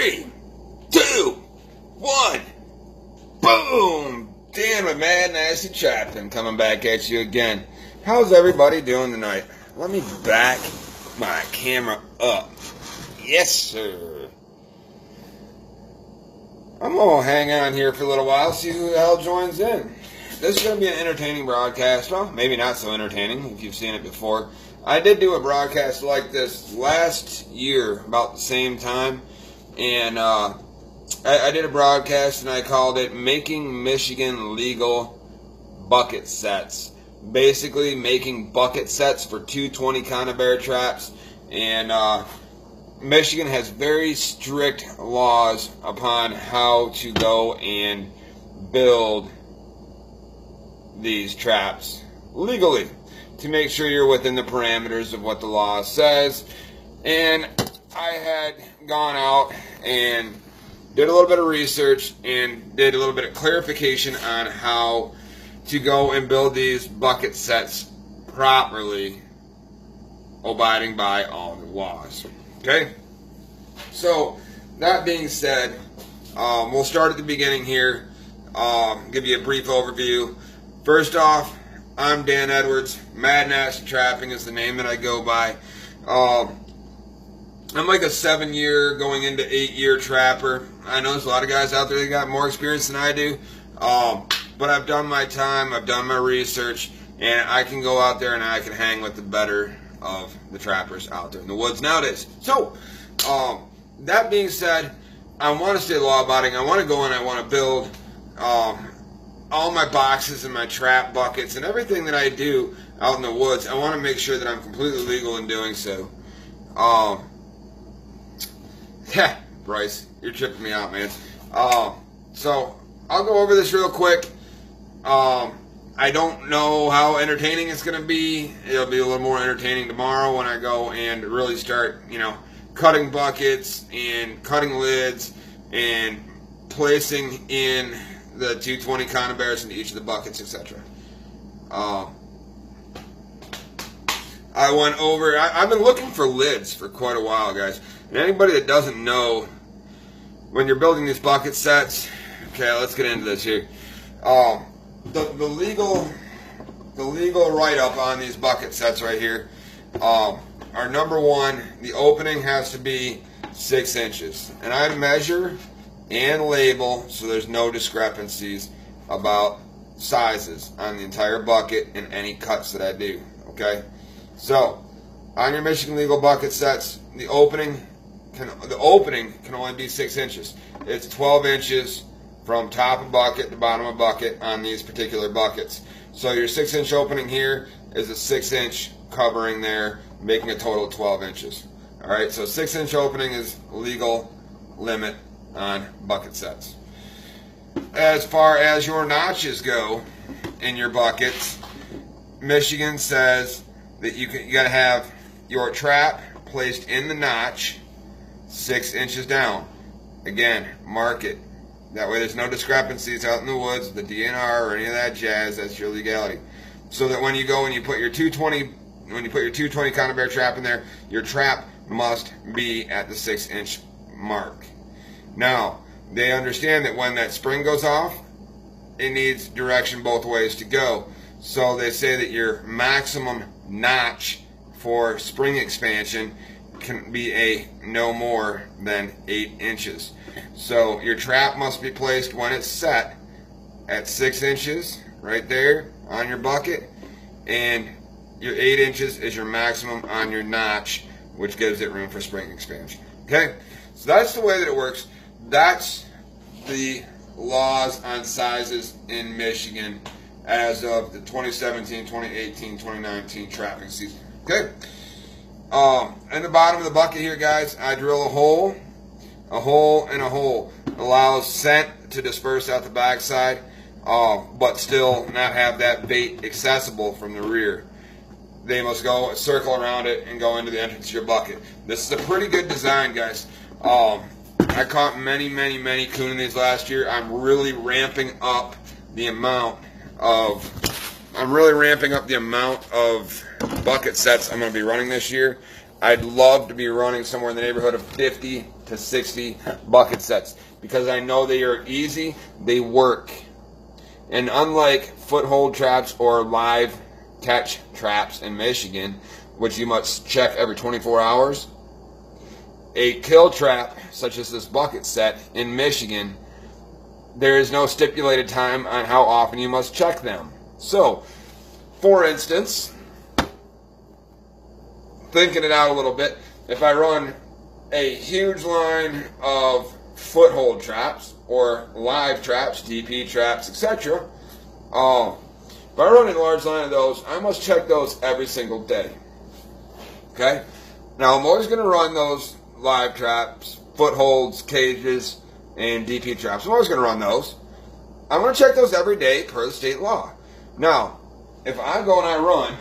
3, 2, 1. Boom! Dan with Mad Nasty Trapping coming back at you again. How's everybody doing tonight? Let me back my camera up. Yes, sir. I'm going to hang on here for a little while, see who the hell joins in. This is going to be an entertaining broadcast. Well, maybe not so entertaining if you've seen it before. I did do a broadcast like this last year about the same time. And I did a broadcast and I called it Making Michigan Legal Bucket Sets. Basically making bucket sets for 220 conibear traps. And Michigan has very strict laws upon how to go and build these traps legally to make sure you're within the parameters of what the law says. And I had gone out and did a little bit of research and did a little bit of clarification on how to go and build these bucket sets properly, abiding by all the laws. Okay? So, that being said, we'll start at the beginning here, give you a brief overview. First off, I'm Dan Edwards. Mad Nasty Trapping is the name that I go by. I'm like a 7-year, going into 8-year trapper. I know there's a lot of guys out there that got more experience than I do. But I've done my time, I've done my research, and I can go out there and I can hang with the better of the trappers out there in the woods nowadays. So, that being said, I want to stay law-abiding. I want to go and I want to build all my boxes and my trap buckets and everything that I do out in the woods. I want to make sure that I'm completely legal in doing so. Yeah, Bryce, you're tripping me out, man. So I'll go over this real quick. I don't know how entertaining it's going to be. It'll be a little more entertaining tomorrow when I go and really start, cutting buckets and cutting lids and placing in the 220 conibears into each of the buckets, etc. I went over, I've been looking for lids for quite a while, guys. And anybody that doesn't know, when you're building these bucket sets, okay, let's get into this here. The legal write-up on these bucket sets right here are, number one, the opening has to be 6 inches. And I measure and label so there's no discrepancies about sizes on the entire bucket and any cuts that I do. Okay, so on your Michigan Legal bucket sets, the opening can only be 6 inches. It's 12 inches from top of bucket to bottom of bucket on these particular buckets. So your 6-inch opening here is a 6-inch covering there, making a total of 12 inches. All right, so 6-inch opening is legal limit on bucket sets. As far as your notches go in your buckets, Michigan says that you got to have your trap placed in the notch 6 inches down. Again, mark it. That way there's no discrepancies out in the woods, the DNR or any of that jazz. That's your legality. So that when you go and you put your 220 conibear trap in there, your trap must be at the 6-inch mark. Now, they understand that when that spring goes off, it needs direction both ways to go. So they say that your maximum notch for spring expansion can be a no more than 8 inches. So your trap must be placed when it's set at 6 inches right there on your bucket, and your 8 inches is your maximum on your notch, which gives it room for spring expansion. Okay, so that's the way that it works. That's the laws on sizes in Michigan as of the 2017, 2018, 2019 trapping season. Okay. In the bottom of the bucket here, guys, I drill a hole, and a hole. Allows scent to disperse out the backside, but still not have that bait accessible from the rear. They must go circle around it and go into the entrance of your bucket. This is a pretty good design, guys. I caught many coon in these last year. I'm really ramping up the amount of bucket sets I'm going to be running this year. I'd love to be running somewhere in the neighborhood of 50 to 60 bucket sets because I know they are easy, they work. And unlike foothold traps or live catch traps in Michigan, which you must check every 24 hours, a kill trap such as this bucket set in Michigan, there is no stipulated time on how often you must check them. So, for instance, thinking it out a little bit, if I run a huge line of foothold traps or live traps, DP traps, etc., if I run a large line of those, I must check those every single day. Okay? Now, I'm always going to run those live traps, footholds, cages, and DP traps. I'm always going to run those. I'm going to check those every day per the state law. Now, if I go and I run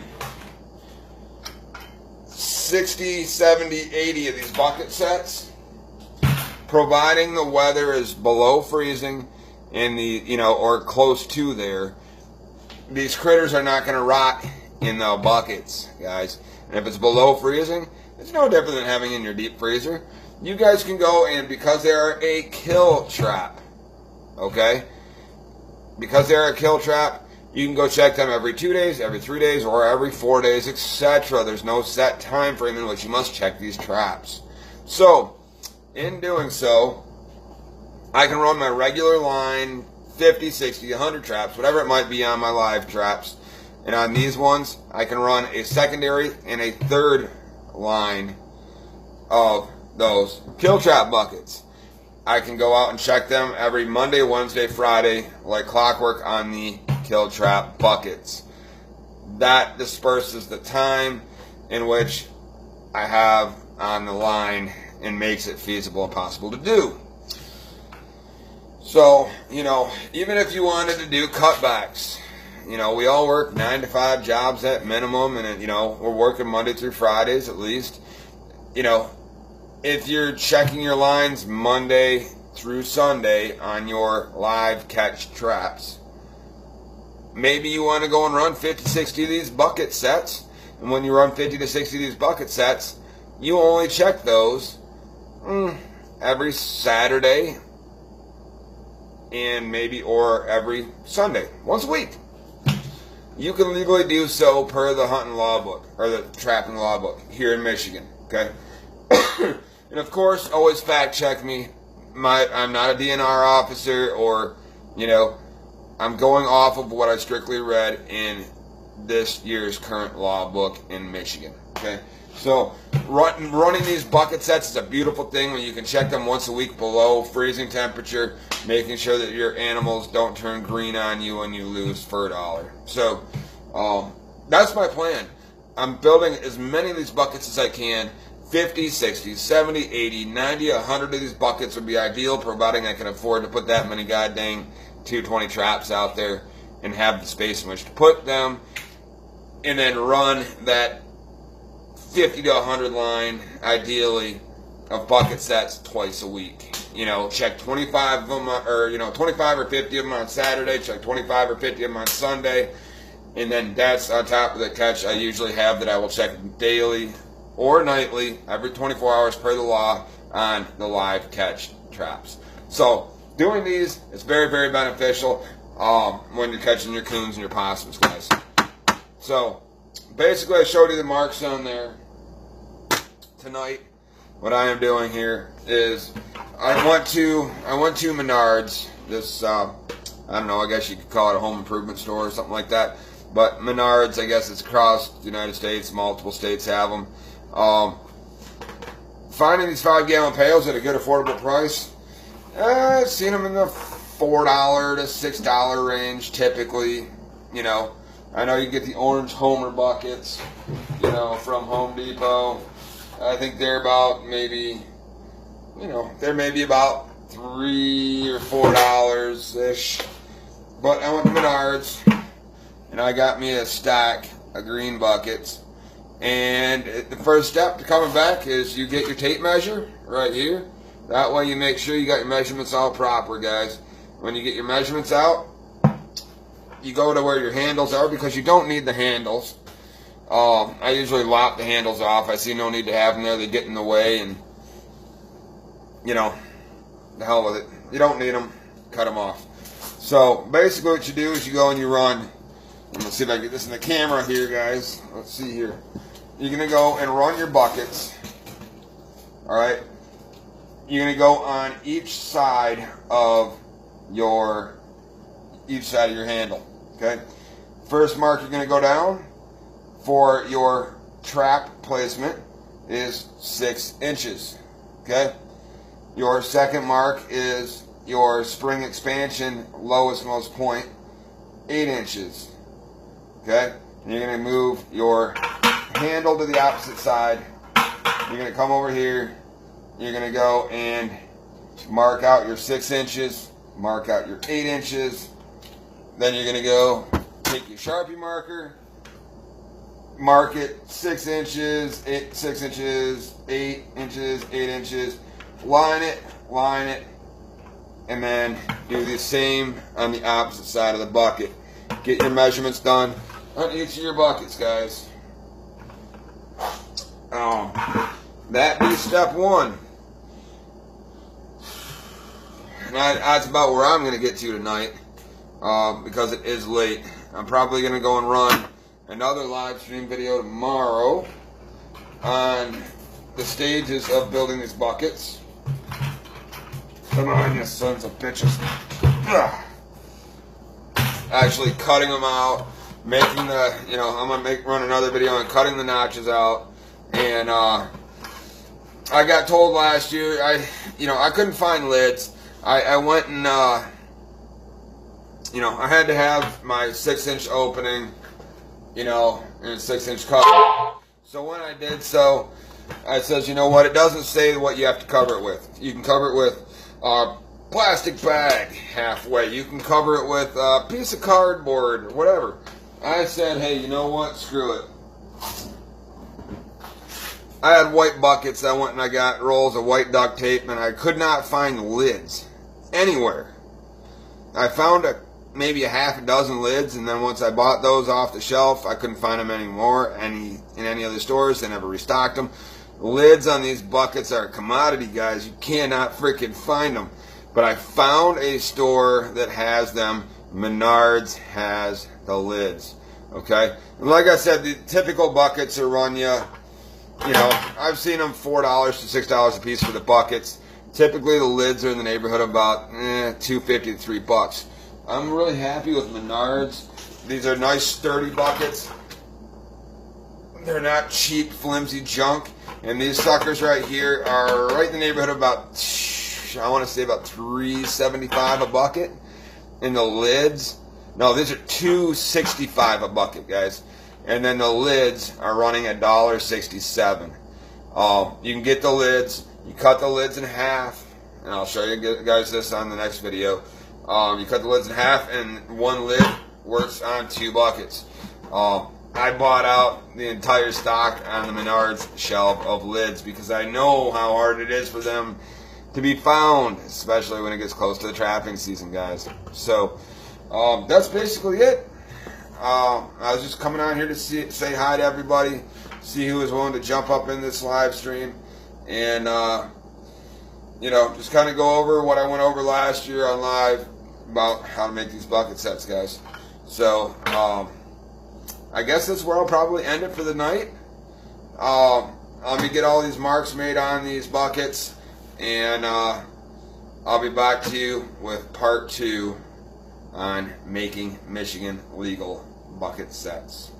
60, 70, 80 of these bucket sets, providing the weather is below freezing and or close to there, these critters are not going to rot in the buckets, guys. And if it's below freezing, it's no different than having it in your deep freezer. You guys can go and, because they are a kill trap, okay? Because they're a kill trap, you can go check them every 2 days, every 3 days, or every 4 days, etc. There's no set time frame in which you must check these traps. So, in doing so, I can run my regular line, 50, 60, 100 traps, whatever it might be on my live traps. And on these ones, I can run a secondary and a third line of those kill trap buckets. I can go out and check them every Monday, Wednesday, Friday, like clockwork on the kill trap buckets. That disperses the time in which I have on the line and makes it feasible and possible to do. So, even if you wanted to do cutbacks, we all work 9 to 5 jobs at minimum, and we're working Monday through Fridays at least. If you're checking your lines Monday through Sunday on your live catch traps, maybe you want to go and run 50, 60 of these bucket sets. And when you run 50 to 60 of these bucket sets, you only check those every Saturday and or every Sunday, once a week. You can legally do so per the hunting law book, or the trapping law book here in Michigan, okay? And of course, always fact check me. I'm not a DNR officer, or, I'm going off of what I strictly read in this year's current law book in Michigan, okay? So, running these bucket sets is a beautiful thing when you can check them once a week below freezing temperature, making sure that your animals don't turn green on you and you lose for $1. So, that's my plan. I'm building as many of these buckets as I can. 50, 60, 70, 80, 90, 100 of these buckets would be ideal, providing I can afford to put that many goddamn 220 traps out there and have the space in which to put them, and then run that 50 to 100 line, ideally, of bucket sets twice a week. Check 25 of them, or 25 or 50 of them on Saturday, check 25 or 50 of them on Sunday, and then that's on top of the catch I usually have that I will check daily or nightly, every 24 hours per the law, on the live catch traps. So, doing these is very, very beneficial when you're catching your coons and your possums, guys. So, basically, I showed you the marks on there. Tonight, what I am doing here is I went to Menards. This I don't know, I guess you could call it a home improvement store or something like that. But Menards, I guess it's across the United States. Multiple states have them. Finding these 5-gallon pails at a good affordable price. I've seen them in the $4 to $6 range typically. I know you get the orange Homer buckets, from Home Depot. I think they're about maybe, they're maybe about $3 or $4-ish. But I went to Menards, and I got me a stack of green buckets. And the first step to coming back is you get your tape measure right here. That way you make sure you got your measurements all proper, guys. When you get your measurements out, you go to where your handles are, because you don't need the handles. I usually lop the handles off. I see no need to have them there. They get in the way, and you know, the hell with it. You don't need them. Cut them off. So basically what you do is you go and you run. I'm going to see if I can get this in the camera here, guys. Let's see here. You're going to go and run your buckets. Alright? You're going to go on each side of your handle. Okay? First mark you're going to go down for your trap placement is 6 inches. Okay? Your second mark is your spring expansion lowest most point, 8 inches. Okay? And you're going to move your handle to the opposite side. You're going to come over here. You're going to go and mark out your 6 inches, mark out your 8 inches. Then you're going to go take your Sharpie marker, mark it 6 inches, 6 inches, 8 inches, 8 inches, line it, and then do the same on the opposite side of the bucket. Get your measurements done on each of your buckets, guys. That be step one. And that's about where I'm going to get to tonight, because it is late. I'm probably going to go and run another live stream video tomorrow on the stages of building these buckets. Come on, you sons of bitches. Ugh. Actually cutting them out, making the, I'm going to run another video on cutting the notches out. And I got told last year, I couldn't find lids. I went and, I had to have my 6-inch opening, and a 6-inch cover. So when I did so, I says, you know what, it doesn't say what you have to cover it with. You can cover it with a plastic bag halfway. You can cover it with a piece of cardboard or whatever. I said, hey, you know what, screw it. I had white buckets. I went and I got rolls of white duct tape, and I could not find lids anywhere. I found maybe a half a dozen lids, and then once I bought those off the shelf, I couldn't find them anymore in any other stores. They never restocked them. Lids on these buckets are a commodity, guys. You cannot freaking find them. But I found a store that has them. Menards has the lids. Okay? And like I said, the typical buckets will run you, I've seen them $4 to $6 a piece for the buckets. Typically the lids are in the neighborhood of about $2.50 to $3. I'm really happy with Menards. These are nice sturdy buckets. They're not cheap, flimsy junk. And these suckers right here are right in the neighborhood of about, I want to say about $3.75 a bucket. And the lids, no, these are $2.65 a bucket, guys. And then the lids are running at $1.67. You can get the lids. You cut the lids in half, and I'll show you guys this on the next video. You cut the lids in half, and one lid works on 2 buckets. I bought out the entire stock on the Menards shelf of lids because I know how hard it is for them to be found, especially when it gets close to the trapping season, guys. So that's basically it. I was just coming on here to say hi to everybody, see who was willing to jump up in this live stream, and just kind of go over what I went over last year on live about how to make these bucket sets, guys. So I guess that's where I'll probably end it for the night. Let me get all these marks made on these buckets, and I'll be back to you with part 2 on making Michigan legal bucket sets.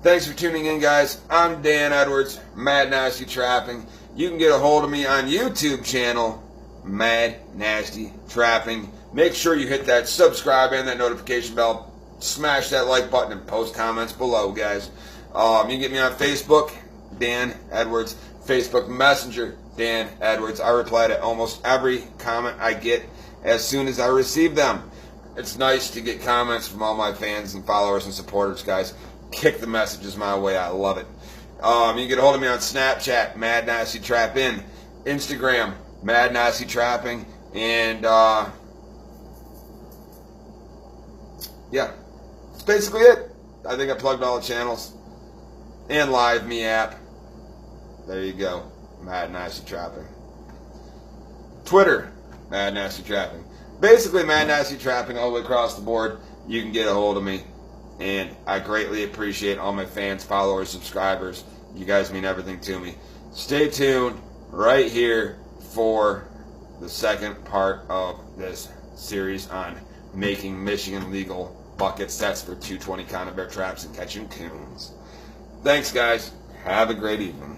Thanks for tuning in, guys. I'm Dan Edwards, Mad Nasty Trapping. You can get a hold of me on YouTube channel, Mad Nasty Trapping. Make sure you hit that subscribe and that notification bell. Smash that like button and post comments below, guys. You can get me on Facebook, Dan Edwards. Facebook Messenger, Dan Edwards. I reply to almost every comment I get as soon as I receive them. It's nice to get comments from all my fans and followers and supporters, guys. Kick the messages my way. I love it. You can get a hold of me on Snapchat, Mad Nasty Trappin', Instagram, Mad Nasty Trapping, and yeah, that's basically it. I think I plugged all the channels. And Live Me app. There you go. Mad Nasty Trapping. Twitter, Mad Nasty Trapping. Basically, Mad Nasty Trapping all the way across the board. You can get a hold of me. And I greatly appreciate all my fans, followers, subscribers. You guys mean everything to me. Stay tuned right here for the second part of this series on making Michigan legal bucket sets for 220 conibear traps and catching coons. Thanks, guys. Have a great evening.